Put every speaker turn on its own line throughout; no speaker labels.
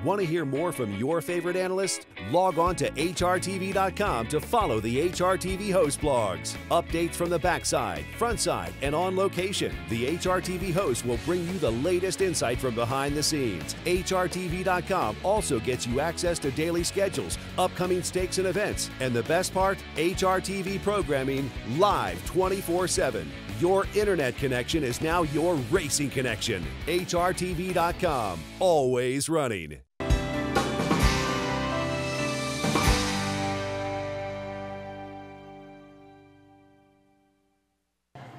Want to hear more from your favorite analyst? Log on to HRTV.com to follow the HRTV host blogs. Updates from the backside, front side, and on location. The HRTV host will bring you the latest insight from behind the scenes. HRTV.com also gets you access to daily schedules, upcoming stakes and events, and the best part, HRTV programming live 24/7. Your internet connection is now your racing connection. HRTV.com, always running.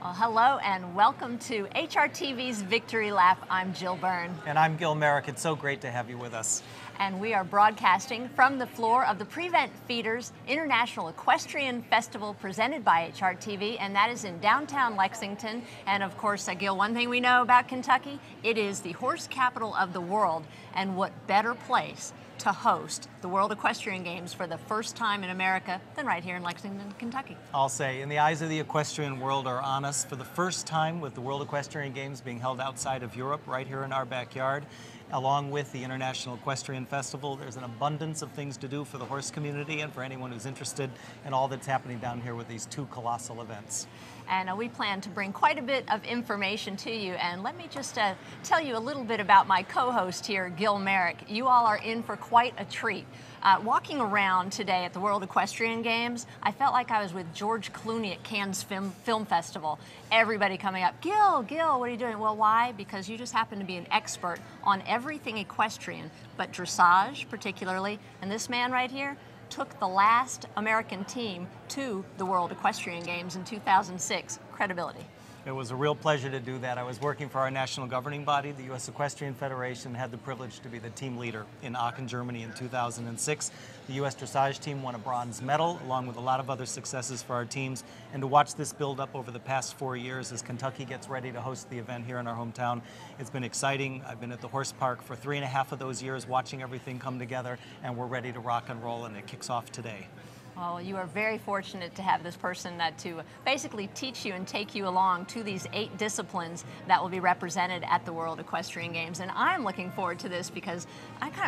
Well, hello and welcome to HRTV's Victory Lap. I'm Jill Byrne.
And I'm Gil Merrick. It's so great to have you with us.
And we are broadcasting from the floor of the Prevent Feeders International Equestrian Festival presented by HRTV, and that is in downtown Lexington. And of course, Gil, one thing we know about Kentucky, it is the horse capital of the world, and what better place to host the World Equestrian Games for the first time in America than right here in Lexington, Kentucky.
I'll say, in the eyes of the equestrian world are on us for the first time with the World Equestrian Games being held outside of Europe, right here in our backyard. Along with the International Equestrian Festival, there's an abundance of things to do for the horse community and for anyone who's interested in all that's happening down here with these two colossal events.
And we plan to bring quite a bit of information to you. And let me just tell you a little bit about my co-host here, Gil Merrick. You all are in for quite a treat. Walking around today at the World Equestrian Games, I felt like I was with George Clooney at Cannes Film Festival. Everybody coming up, Gil, what are you doing? Well, why? Because you just happen to be an expert on everything equestrian, but dressage particularly. And this man right here took the last American team to the World Equestrian Games in 2006. Credibility.
It was a real pleasure to do that. I was working for our national governing body, the U.S. Equestrian Federation, had the privilege to be the team leader in Aachen, Germany in 2006. The U.S. dressage team won a bronze medal, along with a lot of other successes for our teams. And to watch this build up over the past 4 years as Kentucky gets ready to host the event here in our hometown, it's been exciting. I've been at the horse park for 3.5 of those years watching everything come together, and we're ready to rock and roll, and it kicks off today.
Well, you are very fortunate to have this person to basically teach you and take you along to these 8 disciplines that will be represented at the World Equestrian Games. And I'm looking forward to this because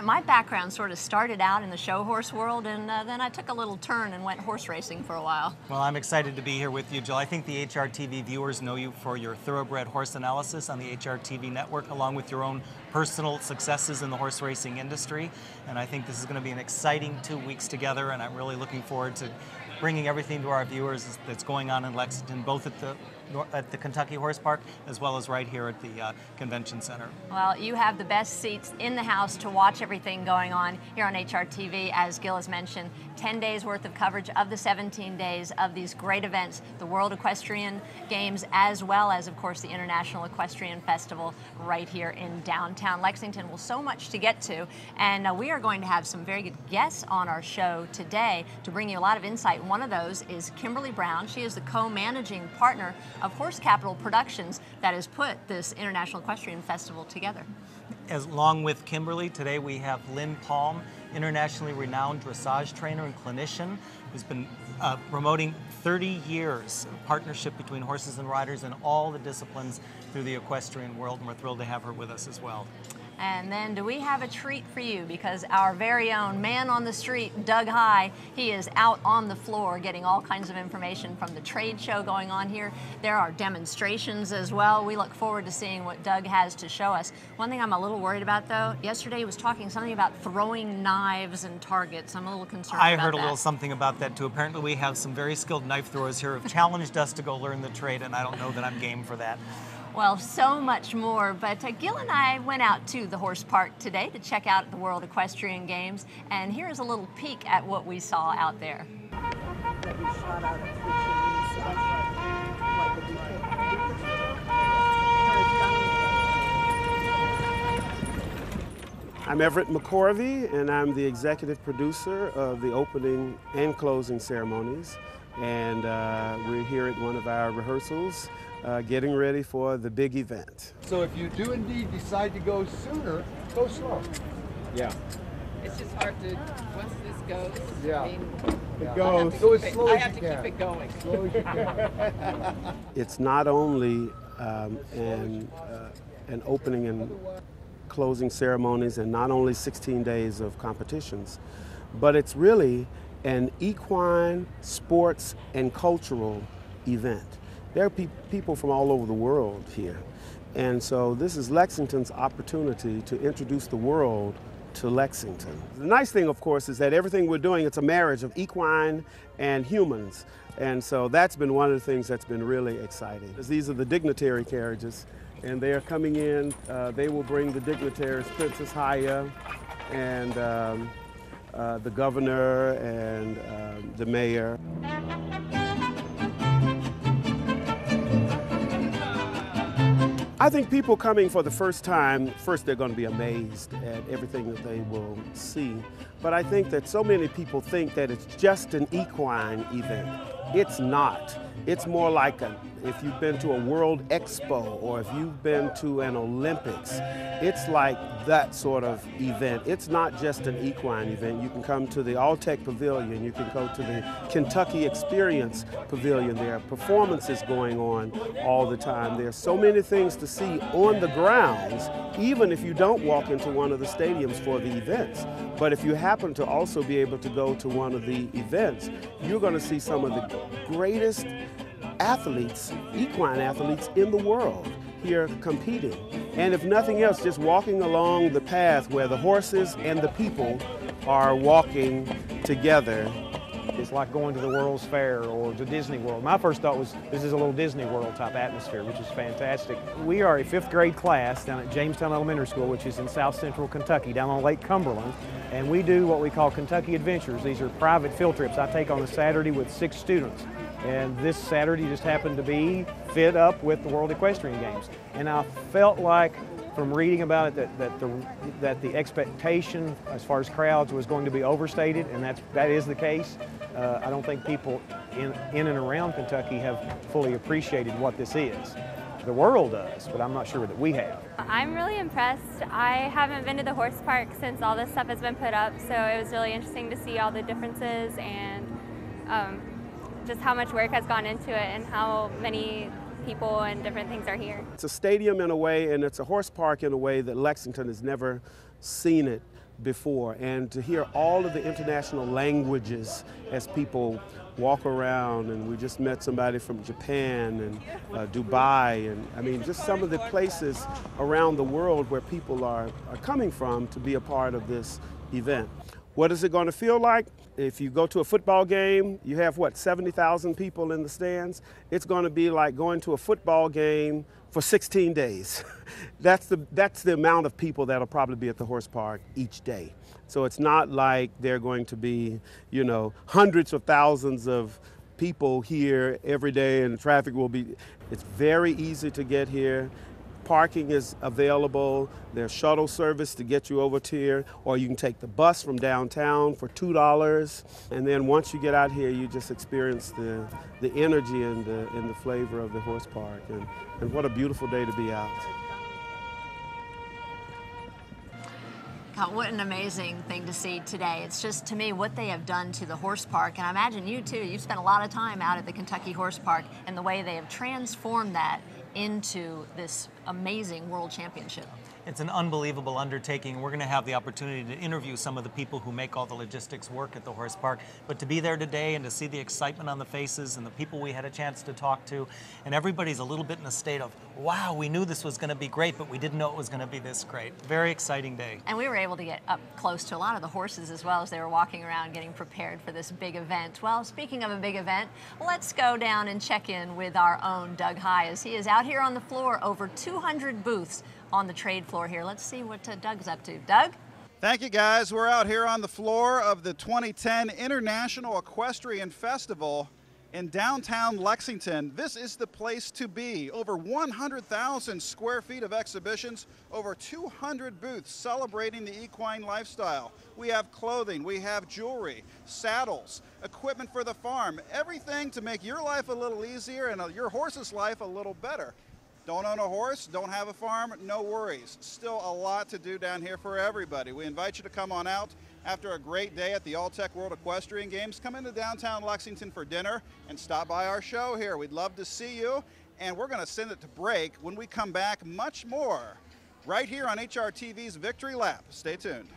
my background sort of started out in the show horse world, and then I took a little turn and went horse racing for a while.
Well, I'm excited to be here with you, Jill. I think the HRTV viewers know you for your thoroughbred horse analysis on the HRTV network, along with your own personal successes in the horse racing industry. And I think this is going to be an exciting 2 weeks together, and I'm really looking forward to bringing everything to our viewers that's going on in Lexington, both at the Kentucky Horse Park as well as right here at the Convention Center.
Well, you have the best seats in the house to watch everything going on here on HRTV. As Gil has mentioned, 10 days worth of coverage of the 17 days of these great events, the World Equestrian Games, as well as, of course, the International Equestrian Festival right here in downtown Lexington. Well, so much to get to, and we are going to have some very good guests on our show today to bring you a lot of insight. One of those is Kimberly Brown. She is the co-managing partner of Horse Capital Productions that has put this International Equestrian Festival together.
Along with Kimberly, today we have Lynn Palm, internationally renowned dressage trainer and clinician, who's been promoting 30 years of partnership between horses and riders in all the disciplines through the equestrian world, and we're thrilled to have her with us as well.
And then do we have a treat for you, because our very own man on the street, Doug High, he is out on the floor getting all kinds of information from the trade show going on here. There are demonstrations as well. We look forward to seeing what Doug has to show us. One thing I'm a little worried about, though, yesterday he was talking something about throwing knives and targets. I'm a little concerned about that.
I heard a little something about that, too. Apparently we have some very skilled knife throwers here who have challenged us to go learn the trade, and I don't know that I'm game for that.
Well, so much more, but Gil and I went out to the horse park today to check out the World Equestrian Games, and here's a little peek at what we saw out there.
I'm Everett McCorvey, and I'm the executive producer of the opening and closing ceremonies, and we're here at one of our rehearsals getting ready for the big event.
So if you do indeed decide to go sooner, go slow.
Yeah.
It's just hard to, once this goes,
Yeah.
I mean,
It goes.
Go
as slow
I
as
have
you
to
can.
keep it going.
Slow as you can.
It's not only an opening and closing ceremonies and not only 16 days of competitions, but it's really an equine, sports, and cultural event. There are people from all over the world here. And so this is Lexington's opportunity to introduce the world to Lexington. The nice thing, of course, is that everything we're doing, it's a marriage of equine and humans. And so that's been one of the things that's been really exciting. These are the dignitary carriages, and they are coming in. They will bring the dignitaries, Princess Haya, and the governor, and the mayor. I think people coming for the first time, first they're going to be amazed at everything that they will see. But I think that so many people think that it's just an equine event. It's not. It's more like if you've been to a World Expo or if you've been to an Olympics, it's like that sort of event. It's not just an equine event. You can come to the All-Tech Pavilion, you can go to the Kentucky Experience Pavilion. There are performances going on all the time. There are so many things to see on the grounds, even if you don't walk into one of the stadiums for the events. But if you happen to also be able to go to one of the events, you're going to see some of the greatest athletes, equine athletes in the world here competing. And if nothing else, just walking along the path where the horses and the people are walking together.
It's like going to the World's Fair or to Disney World. My first thought was this is a little Disney World type atmosphere, which is fantastic. We are a 5th grade class down at Jamestown Elementary School, which is in South Central Kentucky, down on Lake Cumberland. And we do what we call Kentucky Adventures. These are private field trips I take on a Saturday with 6 students. And this Saturday just happened to be fit up with the World Equestrian Games. And I felt like from reading about it that the expectation as far as crowds was going to be overstated, and that is the case. I don't think people in and around Kentucky have fully appreciated what this is. The world does, but I'm not sure that we have.
I'm really impressed. I haven't been to the horse park since all this stuff has been put up, so it was really interesting to see all the differences and just how much work has gone into it and how many people and different things are here.
It's a stadium in a way, and it's a horse park in a way that Lexington has never seen it before. And to hear all of the international languages as people walk around, and we just met somebody from Japan and Dubai, and I mean just some of the places around the world where people are coming from to be a part of this event. What is it going to feel like? If you go to a football game, you have what, 70,000 people in the stands? It's going to be like going to a football game for 16 days. That's the amount of people that'll probably be at the horse park each day. So it's not like they're going to be, you know, hundreds of thousands of people here every day and the traffic will be, it's very easy to get here. Parking is available. There's shuttle service to get you over to here, or you can take the bus from downtown for $2. And then once you get out here, you just experience the energy and the flavor of the horse park. And what a beautiful day to be out.
God, what an amazing thing to see today. It's just, to me, what they have done to the horse park, and I imagine you too, you've spent a lot of time out at the Kentucky Horse Park, and the way they have transformed that into this amazing world championship.
It's an unbelievable undertaking. We're going to have the opportunity to interview some of the people who make all the logistics work at the horse park. But to be there today and to see the excitement on the faces and the people we had a chance to talk to, and everybody's a little bit in a state of, wow, we knew this was going to be great, but we didn't know it was going to be this great. Very exciting day.
And we were able to get up close to a lot of the horses as well as they were walking around getting prepared for this big event. Well, speaking of a big event, let's go down and check in with our own Doug High as he is out here on the floor, over 200 booths on the trade floor here. Let's see what Doug's up to. Doug?
Thank you, guys. We're out here on the floor of the 2010 International Equestrian Festival in downtown Lexington. This is the place to be. Over 100,000 square feet of exhibitions, over 200 booths celebrating the equine lifestyle. We have clothing, we have jewelry, saddles, equipment for the farm, everything to make your life a little easier and your horse's life a little better. Don't own a horse, don't have a farm, no worries. Still a lot to do down here for everybody. We invite you to come on out after a great day at the All-Tech World Equestrian Games. Come into downtown Lexington for dinner and stop by our show here. We'd love to see you, and we're going to send it to break. When we come back, much more right here on HRTV's Victory Lap. Stay tuned.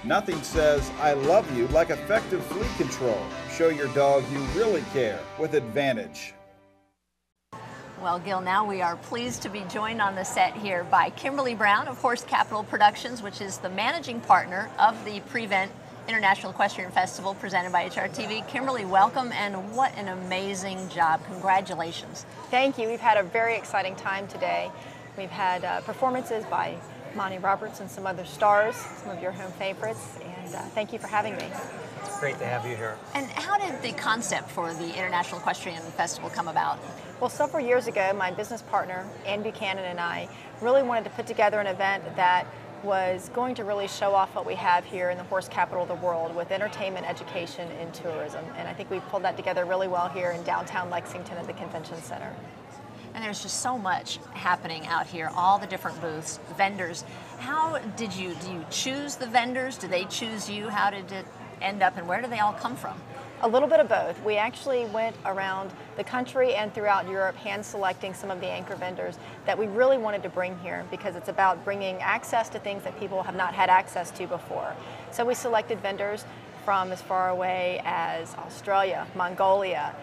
Nothing says I love you like effective flea control. Show your dog you really care with Advantage.
Well, Gil, now we are pleased to be joined on the set here by Kimberly Brown of Horse Capital Productions, which is the managing partner of the Prevent International Equestrian Festival presented by HRTV. Kimberly, welcome, and what an amazing job. Congratulations.
Thank you. We've had a very exciting time today. We've had performances by Monty Roberts and some other stars, some of your home favorites, and thank you for having me.
It's great to have you here.
And how did the concept for the International Equestrian Festival come about?
Well, several years ago, my business partner, Ann Buchanan, and I really wanted to put together an event that was going to really show off what we have here in the horse capital of the world with entertainment, education, and tourism. And I think we pulled that together really well here in downtown Lexington at the Convention Center.
And there's just so much happening out here, all the different booths, vendors. How did do you choose the vendors? Do they choose you? How did it end up, and where do they all come from?
A little bit of both. We actually went around the country and throughout Europe hand selecting some of the anchor vendors that we really wanted to bring here, because it's about bringing access to things that people have not had access to before. So we selected vendors from as far away as Australia, Mongolia,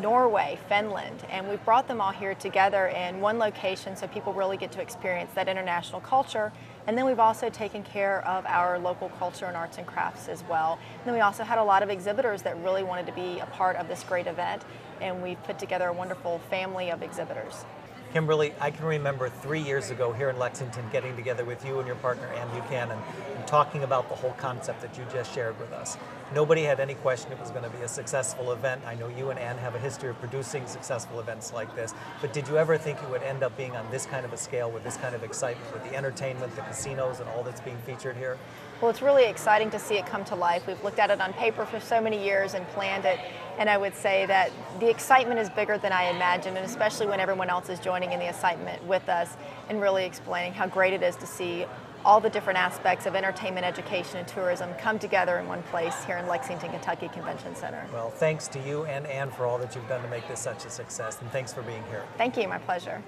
Norway, Finland, and we brought them all here together in one location so people really get to experience that international culture. And then we've also taken care of our local culture and arts and crafts as well. And then we also had a lot of exhibitors that really wanted to be a part of this great event, and we've put together a wonderful family of exhibitors.
Kimberly, I can remember 3 years ago here in Lexington getting together with you and your partner Ann Buchanan and talking about the whole concept that you just shared with us. Nobody had any question it was going to be a successful event. I know you and Ann have a history of producing successful events like this, but did you ever think it would end up being on this kind of a scale with this kind of excitement, with the entertainment, the casinos, and all that's being featured here?
Well, it's really exciting to see it come to life. We've looked at it on paper for so many years and planned it, and I would say that the excitement is bigger than I imagined, and especially when everyone else is joining in the excitement with us and really explaining how great it is to see all the different aspects of entertainment, education, and tourism come together in one place here in Lexington, Kentucky Convention Center.
Well, thanks to you and Ann for all that you've done to make this such a success, and thanks for being here.
Thank you, my pleasure.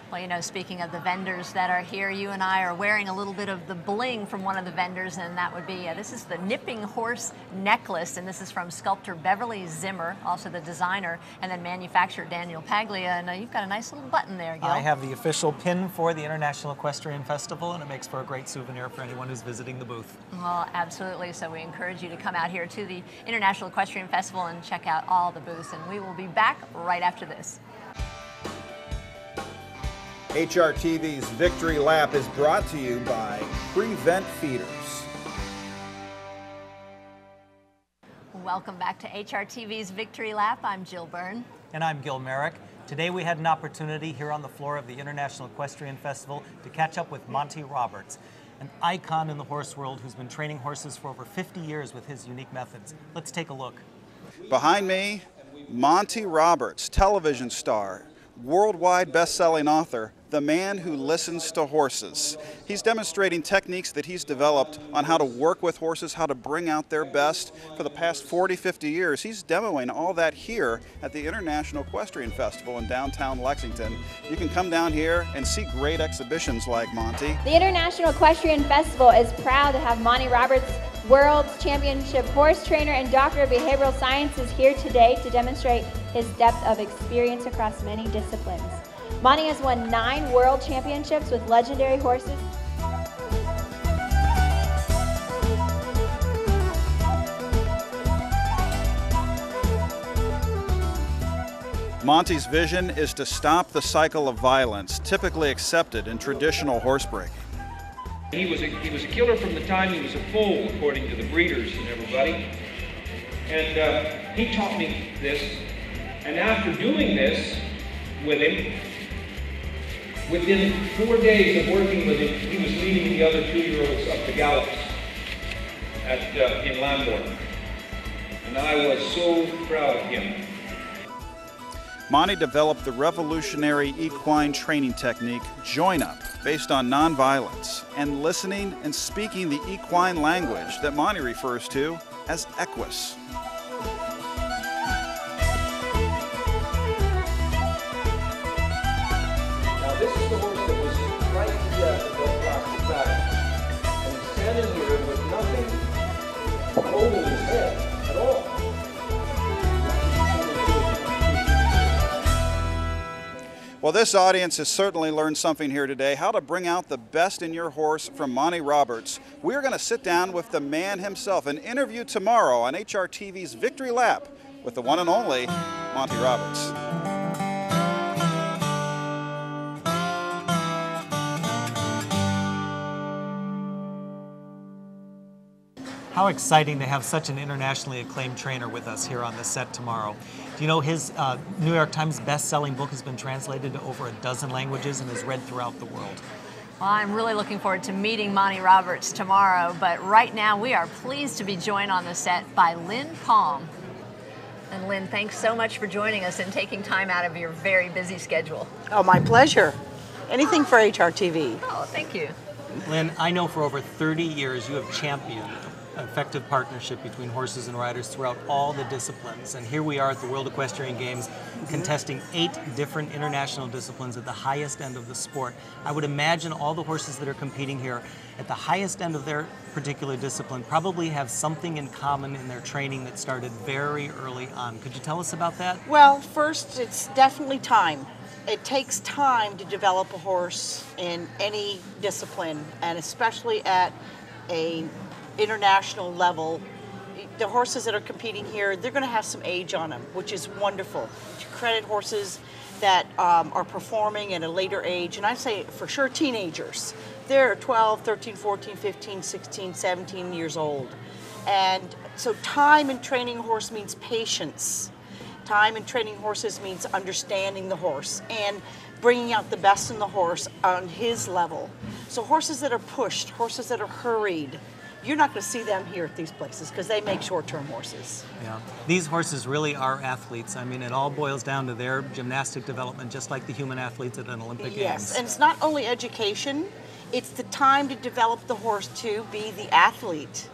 Well, you know, speaking of the vendors that are here, you and I are wearing a little bit of the bling from one of the vendors, and that would be, this is the Nipping Horse Necklace, and this is from sculptor Beverly Zimmer, also the designer, and then manufacturer Daniel Paglia, and you've got a nice little button there, Gil.
I have the official pin for the International Equestrian Festival, and it makes for a great souvenir for anyone who's visiting the booth.
Well, absolutely, so we encourage you to come out here to the International Equestrian Festival and check out all the booths, and we will be back right after this.
HRTV's Victory Lap is brought to you by Prevent Feeders.
Welcome back to HRTV's Victory Lap. I'm Jill Byrne.
And I'm Gil Merrick. Today we had an opportunity here on the floor of the International Equestrian Festival to catch up with Monty Roberts, an icon in the horse world who's been training horses for over 50 years with his unique methods. Let's take a look.
Behind me, Monty Roberts, television star, worldwide best-selling author, the man who listens to horses. He's demonstrating techniques that he's developed on how to work with horses, how to bring out their best. For the past 40, 50 years, he's demoing all that here at the International Equestrian Festival in downtown Lexington. You can come down here and see great exhibitions like Monty.
The International Equestrian Festival is proud to have Monty Roberts, World Championship horse trainer and Doctor of Behavioral Sciences, here today to demonstrate his depth of experience across many disciplines. Monty has won 9 world championships with legendary horses.
Monty's vision is to stop the cycle of violence typically accepted in traditional horsebreaking.
He was a killer from the time he was a foal, according to the breeders and everybody. And he taught me this. And after doing this with him, within 4 days of working with him, he was leading the other 2-year-olds up the gallops in Lambourne. And I was so proud of him.
Monty developed the revolutionary equine training technique, Join Up, based on nonviolence, and listening and speaking the equine language that Monty refers to as equus. this audience has certainly learned something here today, how to bring out the best in your horse from Monty Roberts. We're going to sit down with the man himself, an interview tomorrow on HRTV's Victory Lap with the one and only Monty Roberts.
How exciting to have such an internationally acclaimed trainer with us here on the set tomorrow. Do you know his New York Times best-selling book has been translated to over a dozen languages and is read throughout the world?
Well, I'm really looking forward to meeting Monty Roberts tomorrow, but right now we are pleased to be joined on the set by Lynn Palm. And Lynn, thanks so much for joining us and taking time out of your very busy schedule.
Oh, my pleasure. Anything for HRTV.
Oh, thank you.
Lynn, I know for over 30 years you have championed effective partnership between horses and riders throughout all the disciplines. And here we are at the World Equestrian Games contesting 8 different international disciplines at the highest end of the sport. I would imagine all the horses that are competing here at the highest end of their particular discipline probably have something in common in their training that started very early on. Could you tell us about that?
Well, first, it's definitely time. It takes time to develop a horse in any discipline, and especially at an international level. The horses that are competing here, they're going to have some age on them, which is wonderful. To credit horses that are performing at a later age, and I say for sure teenagers. They're 12, 13, 14, 15, 16, 17 years old. And so time in training a horse means patience. Time in training horses means understanding the horse and bringing out the best in the horse on his level. So horses that are pushed, horses that are hurried, you're not going to see them here at these places because they make short-term horses.
Yeah, these horses really are athletes. I mean, it all boils down to their gymnastic development, just like the human athletes at an Olympic Games.
Yes, and it's not only education, it's the time to develop the horse to be the athlete.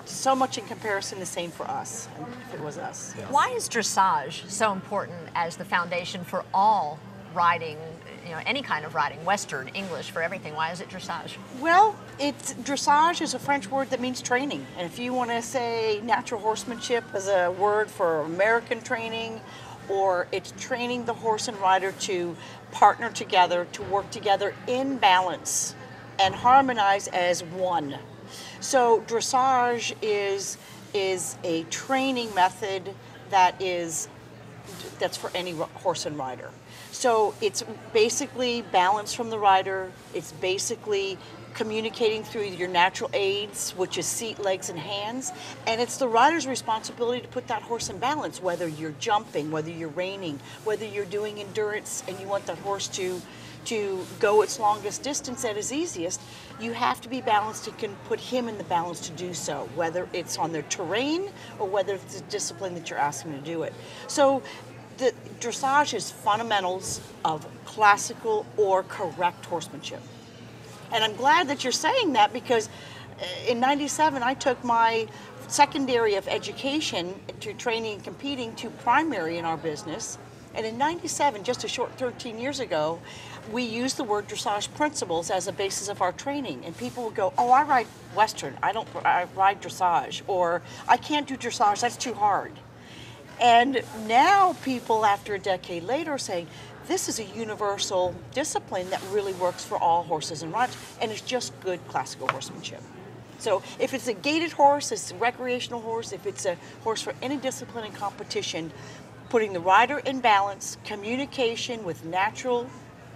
So much in comparison the same for us, if it was us.
Yes. Why is dressage so important as the foundation for all riding, you know, any kind of riding, Western, English, for everything? Why is it dressage?
Well, dressage is a French word that means training. And if you want to say natural horsemanship as a word for American training, or it's training the horse and rider to partner together, to work together in balance and harmonize as one. So dressage is a training method that's for any horse and rider. So it's basically balance from the rider. It's basically communicating through your natural aids, which is seat, legs, and hands. And it's the rider's responsibility to put that horse in balance, whether you're jumping, whether you're reining, whether you're doing endurance and you want that horse to go its longest distance at its easiest. You have to be balanced and can put him in the balance to do so, whether it's on their terrain or whether it's a discipline that you're asking to do it. So the dressage is fundamentals of classical or correct horsemanship. And I'm glad that you're saying that, because in '97 I took my secondary of education to training and competing to primary in our business. And in '97, just a short 13 years ago, we used the word dressage principles as a basis of our training. And people would go, oh, I ride Western, I ride dressage, or I can't do dressage, that's too hard. And now people, after a decade later, are saying, this is a universal discipline that really works for all horses and riders, and it's just good classical horsemanship. So if it's a gaited horse, it's a recreational horse, if it's a horse for any discipline and competition, putting the rider in balance, communication with natural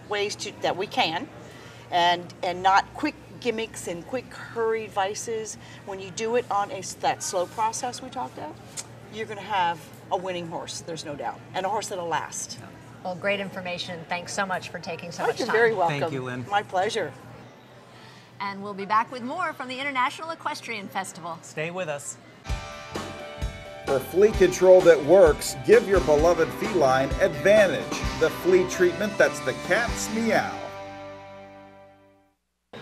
ways that we can, and not quick gimmicks and quick hurried vices. When you do it on that slow process we talked about, you're going to have a winning horse, there's no doubt, and a horse that'll last.
Well, great information. Thanks so much for taking so much time.
You're very welcome.
Thank you, Lynn.
My pleasure.
And we'll be back with more from the International Equestrian Festival.
Stay with us.
For flea control that works, give your beloved feline Advantage, the flea treatment that's the cat's meow.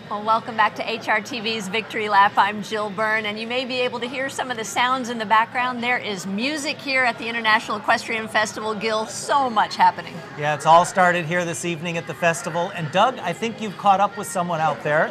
Well, welcome back to HRTV's Victory Lap. I'm Jill Byrne, and you may be able to hear some of the sounds in the background. There is music here at the International Equestrian Festival. Gil, so much happening.
Yeah, it's all started here this evening at the festival. And Doug, I think you've caught up with someone out there.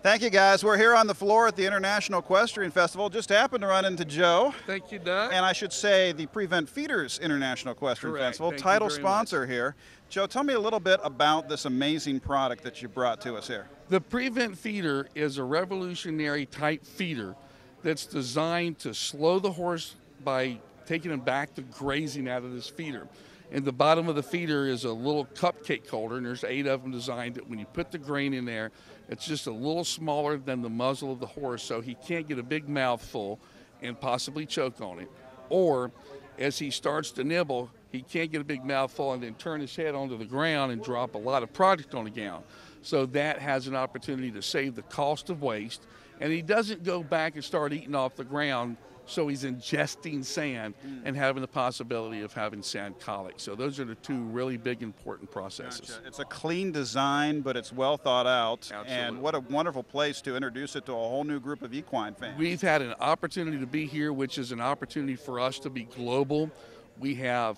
Thank you, guys. We're here on the floor at the International Equestrian Festival. Just happened to run into Joe.
Thank you, Doug.
And I should say the Prevent Feeders International Equestrian
Correct.
Festival,
Thank you
title
very
sponsor here. Joe, tell me a little bit about this amazing product that you brought to us here.
The Prevent Feeder is a revolutionary type feeder that's designed to slow the horse by taking him back to grazing out of this feeder. In the bottom of the feeder is a little cupcake holder, and there's 8 of them designed that when you put the grain in there, it's just a little smaller than the muzzle of the horse, so he can't get a big mouthful and possibly choke on it. Or as he starts to nibble, he can't get a big mouthful and then turn his head onto the ground and drop a lot of product on the ground. So that has an opportunity to save the cost of waste, and he doesn't go back and start eating off the ground, so he's ingesting sand and having the possibility of having sand colic. So those are the 2 really big important processes.
Gotcha. It's a clean design, but it's well thought out.
Absolutely.
And what a wonderful place to introduce it to a whole new group of equine fans.
We've had an opportunity to be here, which is an opportunity for us to be global. We have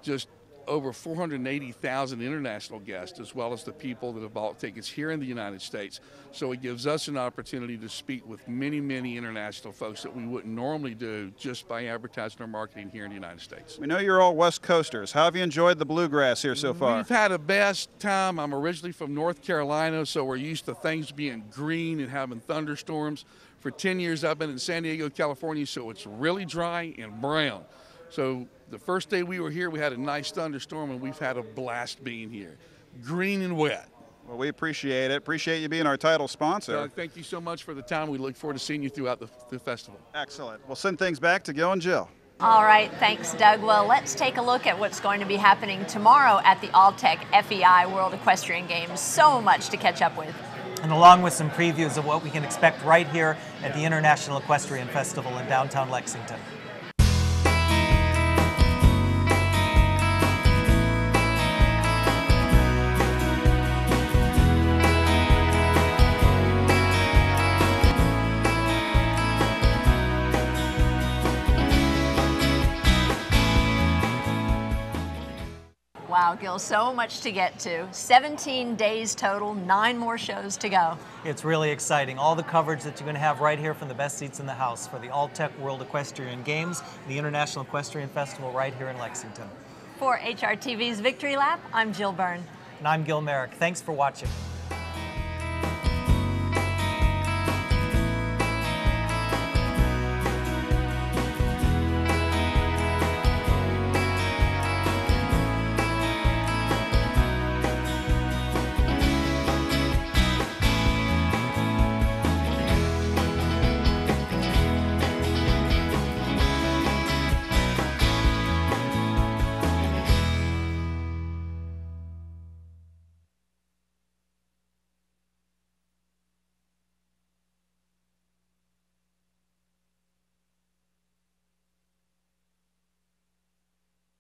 just over 480,000 international guests, as well as the people that have bought tickets here in the United States. So it gives us an opportunity to speak with many, many international folks that we wouldn't normally do just by advertising or marketing here in the United States.
We know you're all West Coasters. How have you enjoyed the bluegrass here so far?
We've had a best time. I'm originally from North Carolina, so we're used to things being green and having thunderstorms. For 10 years, I've been in San Diego, California, so it's really dry and brown. So the first day we were here, we had a nice thunderstorm, and we've had a blast being here. Green and wet.
Well, we appreciate it. Appreciate you being our title sponsor.
Doug, thank you so much for the time. We look forward to seeing you throughout the festival.
Excellent. We'll send things back to Gil and Jill.
All right, thanks, Doug. Well, let's take a look at what's going to be happening tomorrow at the Alltech FEI World Equestrian Games. So much to catch up with.
And along with some previews of what we can expect right here at the International Equestrian Festival in downtown Lexington.
Wow, Gil, so much to get to. 17 days total, 9 more shows to go.
It's really exciting. All the coverage that you're going to have right here from the best seats in the house for the Alltech World Equestrian Games, the International Equestrian Festival right here in Lexington.
For HRTV's Victory Lap, I'm Jill Byrne.
And I'm Gil Merrick. Thanks for watching.